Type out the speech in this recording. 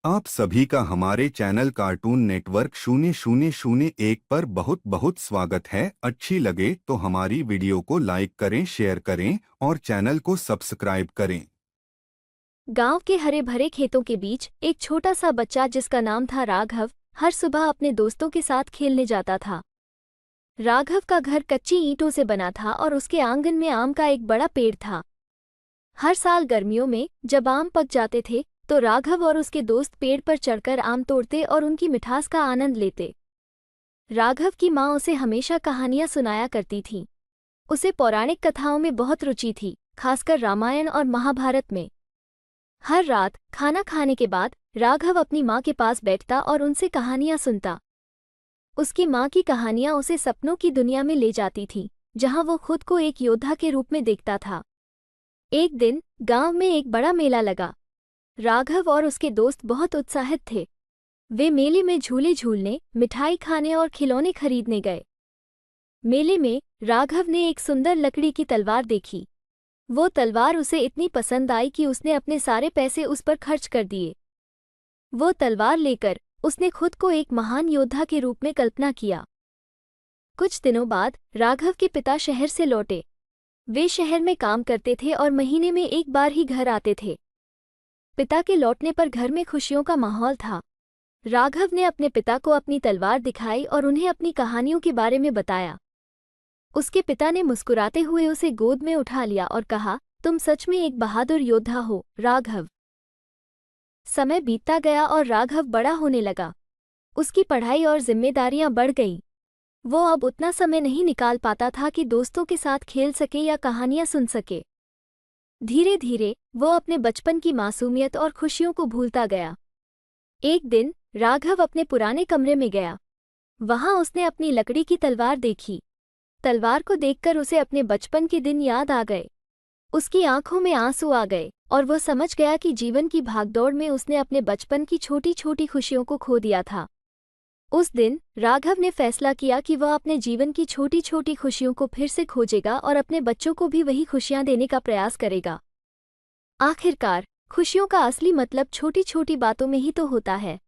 आप सभी का हमारे चैनल कार्टून नेटवर्क 0001 पर बहुत बहुत स्वागत है। अच्छी लगे तो हमारी वीडियो को लाइक करें, शेयर करें और चैनल को सब्सक्राइब करें। गांव के हरे भरे खेतों के बीच एक छोटा सा बच्चा जिसका नाम था राघव हर सुबह अपने दोस्तों के साथ खेलने जाता था। राघव का घर कच्ची ईंटों से बना था और उसके आंगन में आम का एक बड़ा पेड़ था। हर साल गर्मियों में जब आम पक जाते थे तो राघव और उसके दोस्त पेड़ पर चढ़कर आम तोड़ते और उनकी मिठास का आनंद लेते। राघव की माँ उसे हमेशा कहानियां सुनाया करती थीं। उसे पौराणिक कथाओं में बहुत रुचि थी, खासकर रामायण और महाभारत में। हर रात खाना खाने के बाद राघव अपनी माँ के पास बैठता और उनसे कहानियां सुनता। उसकी माँ की कहानियां उसे सपनों की दुनिया में ले जाती थीं, जहां वो खुद को एक योद्धा के रूप में देखता था। एक दिन गांव में एक बड़ा मेला लगा। राघव और उसके दोस्त बहुत उत्साहित थे। वे मेले में झूले झूलने, मिठाई खाने और खिलौने खरीदने गए। मेले में राघव ने एक सुंदर लकड़ी की तलवार देखी। वो तलवार उसे इतनी पसंद आई कि उसने अपने सारे पैसे उस पर खर्च कर दिए। वो तलवार लेकर उसने खुद को एक महान योद्धा के रूप में कल्पना किया। कुछ दिनों बाद राघव के पिता शहर से लौटे। वे शहर में काम करते थे और महीने में एक बार ही घर आते थे। पिता के लौटने पर घर में खुशियों का माहौल था। राघव ने अपने पिता को अपनी तलवार दिखाई और उन्हें अपनी कहानियों के बारे में बताया। उसके पिता ने मुस्कुराते हुए उसे गोद में उठा लिया और कहा, तुम सच में एक बहादुर योद्धा हो, राघव। समय बीतता गया और राघव बड़ा होने लगा। उसकी पढ़ाई और जिम्मेदारियां बढ़ गईं। वो अब उतना समय नहीं निकाल पाता था कि दोस्तों के साथ खेल सके या कहानियां सुन सके। धीरे धीरे वो अपने बचपन की मासूमियत और खुशियों को भूलता गया। एक दिन राघव अपने पुराने कमरे में गया। वहां उसने अपनी लकड़ी की तलवार देखी। तलवार को देखकर उसे अपने बचपन के दिन याद आ गए। उसकी आंखों में आंसू आ गए और वह समझ गया कि जीवन की भागदौड़ में उसने अपने बचपन की छोटी छोटी खुशियों को खो दिया था। उस दिन राघव ने फैसला किया कि वह अपने जीवन की छोटी छोटी खुशियों को फिर से खोजेगा और अपने बच्चों को भी वही खुशियां देने का प्रयास करेगा। आखिरकार खुशियों का असली मतलब छोटी छोटी बातों में ही तो होता है।